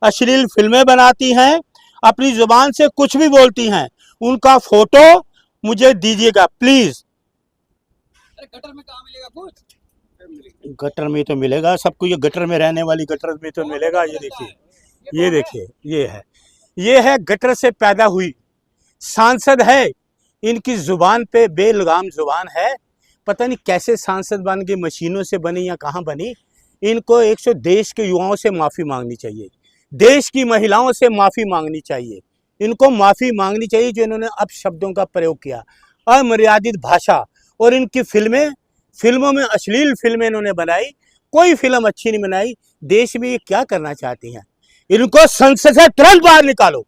अश्लील फिल्में बनाती हैं, अपनी जुबान से कुछ भी बोलती हैं, उनका फोटो मुझे दीजिएगा प्लीज। गटर में कहाँ मिलेगा कुछ? गटर में तो मिलेगा सबको, ये गटर में रहने वाली गटर में तो मिलेगा। ये देखिए, ये देखिए, ये है गटर से पैदा हुई सांसद है, इनकी जुबान पे बेलगाम जुबान है, पता नहीं कैसे सांसद बन गई, मशीनों से बनी या कहाँ बनी। इनको 100 देश के युवाओं से माफ़ी मांगनी चाहिए, देश की महिलाओं से माफ़ी मांगनी चाहिए, इनको माफ़ी मांगनी चाहिए जो इन्होंने अपशब्दों का प्रयोग किया, अमर्यादित भाषा। और इनकी फिल्मों में अश्लील फिल्में इन्होंने बनाई, कोई फिल्म अच्छी नहीं बनाई। देश में ये क्या करना चाहती हैं? इनको संसद से तुरंत बाहर निकालो,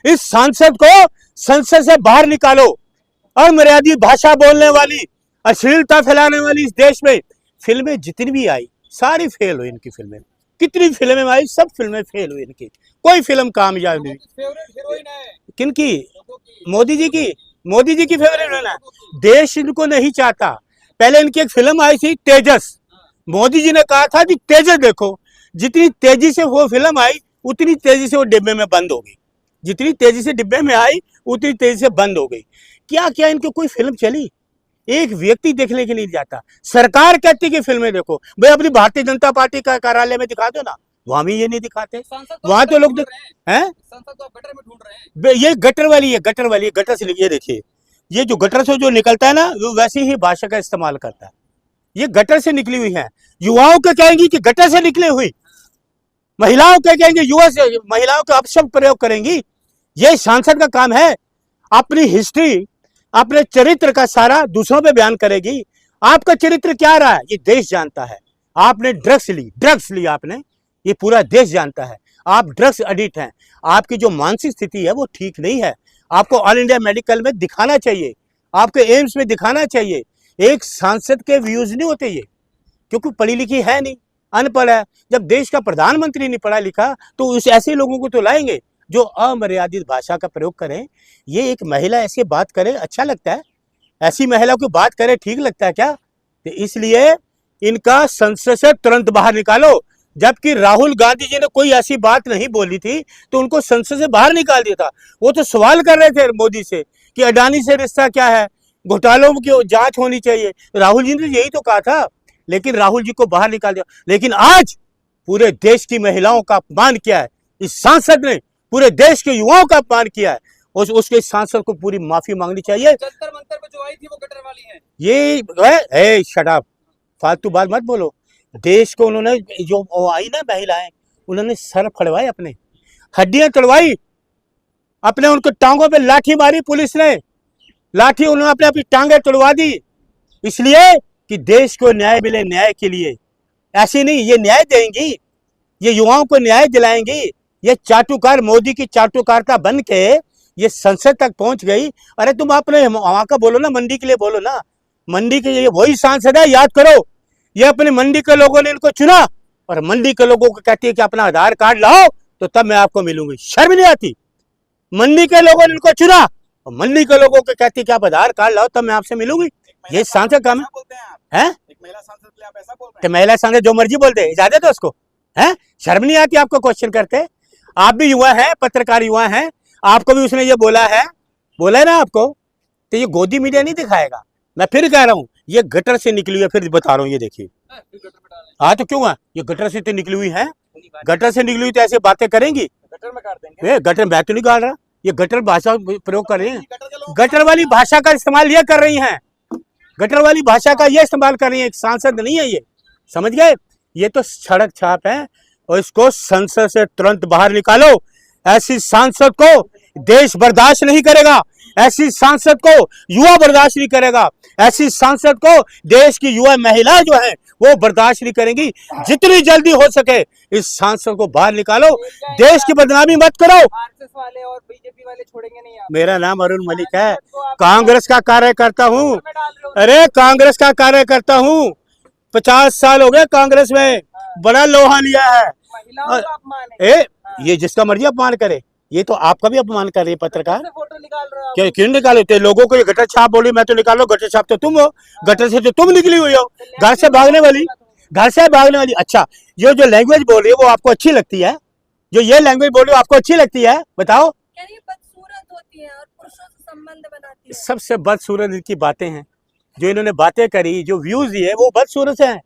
इस सांसद को संसद से बाहर निकालो। अमर्यादित भाषा बोलने वाली, अश्लीलता फैलाने वाली इस देश में फिल्में जितनी भी आई सारी फेल हुई। इनकी फिल्में कितनी फिल्में आई, सब फिल्में फेल हुई इनकी, कोई फिल्म कामयाब नहीं। फेवरेट हीरोइन है किनकी? मोदी जी की। मोदी जी की फेवरेट है ना। देश इनको नहीं चाहता। पहले इनकी एक फिल्म आई थी तेजस, मोदी जी ने कहा था कि तेजस देखो, जितनी तेजी से वो फिल्म आई उतनी तेजी से वो डिब्बे में बंद हो गई, जितनी तेजी से डिब्बे में आई उतनी तेजी से बंद हो गई। क्या क्या इनकी कोई फिल्म चली? एक व्यक्ति देखने के लिए जाता, सरकार कहती कि फिल्में देखो। भाई अपनी भारतीय जनता पार्टी का कार्यालय में दिखा दो ना, वहां भी ये नहीं दिखाते। वहां तो लोग हैं, संसद को गटर में ढूंढ रहे हैं। ये गटर वाली है, गटर वाली है, गटर से ये देखिए, ये जो गटर से जो निकलता है ना, वो वैसी ही भाषा का इस्तेमाल करता है। ये गटर से निकली हुई है। युवाओं को कहेंगी कि गटर से निकली हुई, महिलाओं को कहेंगे युवा से, महिलाओं का अपशब्द प्रयोग करेंगी। ये सांसद का काम है, अपनी हिस्ट्री, अपने चरित्र का सारा दूसरों पे बयान करेगी। आपका चरित्र क्या रहा है ये देश जानता है। आपने ड्रग्स ली आपने, ये पूरा देश जानता है। आप ड्रग्स एडिक्ट हैं, आपकी जो मानसिक स्थिति है वो ठीक नहीं है। आपको ऑल इंडिया मेडिकल में दिखाना चाहिए, आपके एम्स में दिखाना चाहिए। एक सांसद के व्यूज नहीं होते ये, क्योंकि पढ़ी लिखी है नहीं, अनपढ़ है। जब देश का प्रधानमंत्री नहीं पढ़ा लिखा तो उस ऐसे लोगों को तो लाएंगे जो अमर्यादित भाषा का प्रयोग करें। ये एक महिला ऐसी बात करे अच्छा लगता है? ऐसी महिला को बात करे ठीक लगता है क्या? तो इसलिए इनका संसद से तुरंत बाहर निकालो। जबकि राहुल गांधी जी ने कोई ऐसी बात नहीं बोली थी तो उनको संसद से बाहर निकाल दिया था। वो तो सवाल कर रहे थे मोदी से कि अडानी से रिश्ता क्या है, घोटालों की जांच होनी चाहिए। राहुल जी ने यही तो कहा था, लेकिन राहुल जी को बाहर निकाल दिया। लेकिन आज पूरे देश की महिलाओं का अपमान किया है इस सांसद ने, पूरे देश के युवाओं का अपमान किया है, और उसके सांसद को पूरी माफी मांगनी चाहिए। जंतर मंतर पे जो आई थी वो गटर वाली है। ये शट अप, फालतू बात मत बोलो। देश को उन्होंने जो आई ना महिलाएं, उन्होंने सर फड़वाए, अपने हड्डियां तोड़वाई, अपने उनको टांगों पे लाठी मारी पुलिस ने, लाठी उन्होंने अपनी टांगे तोड़वा दी, इसलिए कि देश को न्याय मिले। न्याय के लिए ऐसी नहीं, ये न्याय देंगी, ये युवाओं को न्याय दिलाएंगी। ये चाटुकार, मोदी की चाटुकारता बन के ये संसद तक पहुंच गई। अरे तुम अपने वहां का बोलो ना, मंडी के लिए बोलो ना। मंडी के ये वही सांसद है, याद करो। ये अपने मंडी के लोगों ने इनको चुना और मंडी के लोगों को कहती है कि अपना आधार कार्ड लाओ तो तब मैं आपको मिलूंगी। शर्म नहीं आती? मंडी के लोगों ने इनको चुना और मंडी के लोगों को कहती है कि आप आधार कार्ड लाओ तब मैं आपसे मिलूंगी। ये सांसद काम है? महिला सांसद के लिए आप ऐसा बोल रहे हैं? तो महिला सांसद जो मर्जी बोलते हैं, इजाजत है उसको? है? शर्म नहीं आती आपको क्वेश्चन करते? आप भी युवा हैं, पत्रकार युवा हैं, आपको भी उसने ये बोला है ना आपको, तो ये गोदी मीडिया नहीं दिखाएगा। मैं फिर कह रहा हूँ, ये गटर से निकली हुई है, फिर बता रहा हूँ, ये देखिए। हाँ तो क्यों है, ये गटर से तो निकली हुई है, गटर से निकली हुई तो ऐसे बातें करेंगी। गटर में काट देंगे। गटर मैं तो नहीं गाड़ रहा, ये गटर भाषा प्रयोग कर रही है, गटर वाली भाषा का इस्तेमाल ये कर रही हैं, गटर वाली भाषा का ये इस्तेमाल कर रही है। सांसद नहीं है ये, समझ गए? ये तो सड़क छाप है और इसको संसद से तुरंत बाहर निकालो। ऐसी सांसद को देश बर्दाश्त नहीं करेगा, ऐसी सांसद को युवा बर्दाश्त नहीं करेगा, ऐसी सांसद को देश की युवा महिलाएं जो है वो बर्दाश्त नहीं करेंगी। जितनी जल्दी हो सके इस सांसद को बाहर निकालो, देश की बदनामी मत करो। आरएसएस वाले और बीजेपी वाले छोड़ेंगे नहीं आप। मेरा नाम अरुण मलिक है, कांग्रेस का कार्यकर्ता हूँ। अरे कांग्रेस का कार्यकर्ता हूँ, 50 साल हो गए कांग्रेस में, बड़ा लोहा लिया है। महिलाओं का अपमान है। ये जिसका मर्जी अपमान करे, ये तो आपका भी अपमान कर रही है पत्रकार। फोटो निकाल रहे हो? क्यों निकाले थे? लोगों को ये गटर छाप बोली, मैं तो निकालो, गटर छाप तो तुम हो, गटर से तो तुम निकली हुई हो, घर से भागने वाली। अच्छा, ये जो लैंग्वेज बोल रही है वो आपको अच्छी लगती है? जो ये लैंग्वेज बोल रही हो आपको अच्छी लगती है? बताओ। कह रही है बदसूरत होती है और पुरुषों से संबंध बनाती है। सबसे बदसूरत इनकी बातें हैं, जो इन्होंने बातें करी, जो व्यूज दिए वो बदसूरत हैं।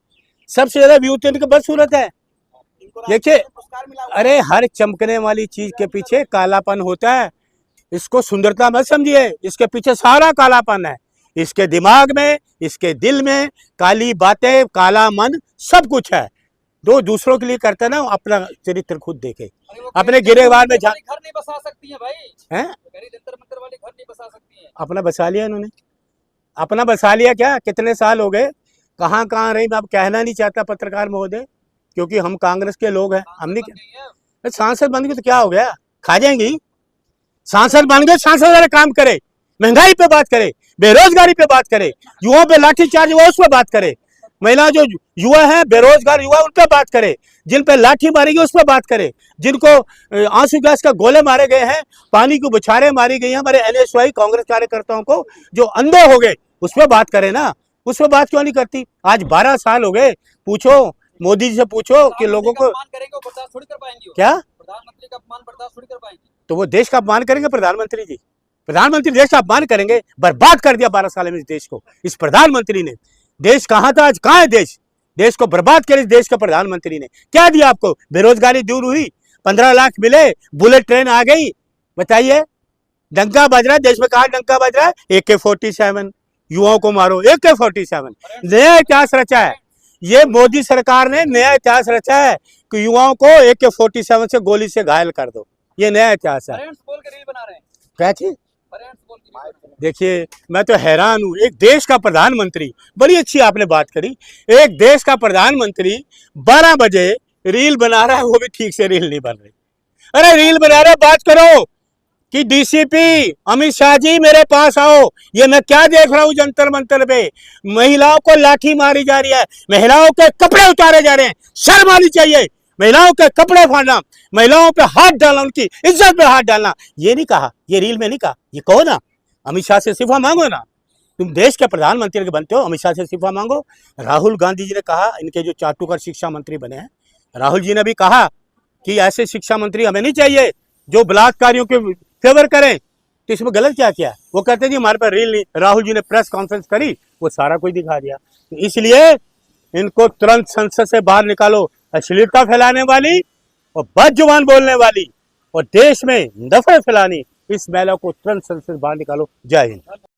सबसे ज्यादा व्यू तो इनके बदसूरत है। देखिए, पुरस्कार मिला हुआ अरे हर चमकने वाली चीज के पीछे कालापन होता है। इसको सुंदरता मत समझिए, इसके पीछे सारा कालापन है। इसके दिमाग में, इसके दिल में काली बातें, काला मन सब कुछ है। दो दूसरों के लिए करता ना, अपना चरित्र खुद देखे। अरे वो अपने कह रही गिरेबान में जंतर वाली घर नहीं बसा सकती है भाई। हैं, कह रही जंतर मंतर वाली घर नहीं बसा सकती है। अपना बसा लिया इन्होंने। अपना बसा लिया क्या? कितने साल हो गए, कहाँ कहाँ रही, मैं अब कहना नहीं चाहता पत्रकार महोदय, क्योंकि हम कांग्रेस के लोग हैं। हमने बन गई है। सांसद बन गए तो क्या हो गया, खा जाएंगी। सांसद बन गए, सांसद वाले काम करे, महंगाई पे बात करे, बेरोजगारी पे बात करे, युवाओं पे लाठीचार्ज हुआ उस पर बात करे, महिला जो युवा है बेरोजगार युवा उन पर बात करे, जिन पे लाठी मारी गई उस पर बात करे, जिनको आंसू गैस का गोले मारे गए हैं, पानी की बुछारें मारी गई हैं हमारे एनएसवाई कांग्रेस कार्यकर्ताओं को, जो अंधे हो गए, उस पर बात करे ना। उस पर बात क्यों नहीं करती? आज 12 साल हो गए। पूछो मोदी जी से, पूछो कि लोगों को अपमान करेंगे वो बर्दाश्त थोड़ी कर पाएंगे। क्या, प्रधानमंत्री का अपमान बर्दाश्त थोड़ी कर पाएंगे। तो वो देश का अपमान करेंगे प्रधानमंत्री जी? प्रधानमंत्री देश का अपमान करेंगे? बर्बाद कर दिया 12 साल में इस देश को, इस प्रधानमंत्री ने। देश कहाँ था, आज कहाँ है देश? देश को बर्बाद कर इस देश के प्रधानमंत्री ने। क्या दिया आपको? बेरोजगारी दूर हुई, 15 लाख मिले, बुलेट ट्रेन आ गई। बताइए, डंका बज रहा है देश में, कहा डंका बज रहा है? AK-47, युवाओं को मारो, AK-47। नया इतिहास रचा है ये मोदी सरकार ने, नया इतिहास रचा है कि युवाओं को AK-47 से गोली से घायल कर दो। ये नया इतिहास है। पेरेंट्स बोल के रील बना रहे हैं। क्या चीज? पेरेंट्स बोल के रील बना रहे हैं। देखिए, मैं तो हैरान हूँ, एक देश का प्रधानमंत्री, बड़ी अच्छी आपने बात करी, एक देश का प्रधानमंत्री 12 बजे रील बना रहा है, वो भी ठीक से रील नहीं बन रही। अरे रील बना रहा है, बात करो कि डीसीपी अमित शाह जी मेरे पास आओ, ये मैं क्या देख रहा हूँ जंतर मंतर पे, महिलाओं को लाठी मारी जा रही है, महिलाओं के कपड़े उतारे जा रहे हैं। शर्म आनी चाहिए। महिलाओं के कपड़े फाड़ना, महिलाओं पे हाथ डालना, उनकी इज्जत पे हाथ डालना, ये नहीं कहा, ये रील में नहीं कहा। ये कहो ना, अमित शाह से इस्तीफा मांगो ना, तुम देश के प्रधानमंत्री के बनते हो, अमित शाह से इस्तीफा मांगो। राहुल गांधी जी ने कहा, इनके जो चाटुकर शिक्षा मंत्री बने हैं, राहुल जी ने भी कहा कि ऐसे शिक्षा मंत्री हमें नहीं चाहिए जो बलात्कारियों के फेवर करें। तो इसमें गलत क्या किया? वो कहते जी हमारे पास रील नहीं। राहुल जी ने प्रेस कॉन्फ्रेंस करी, वो सारा कुछ दिखा दिया। तो इसलिए इनको तुरंत संसद से बाहर निकालो। अश्लीलता फैलाने वाली और बदजुबान बोलने वाली और देश में नफरत फैलानी, इस महिला को तुरंत संसद से बाहर निकालो। जय हिंद।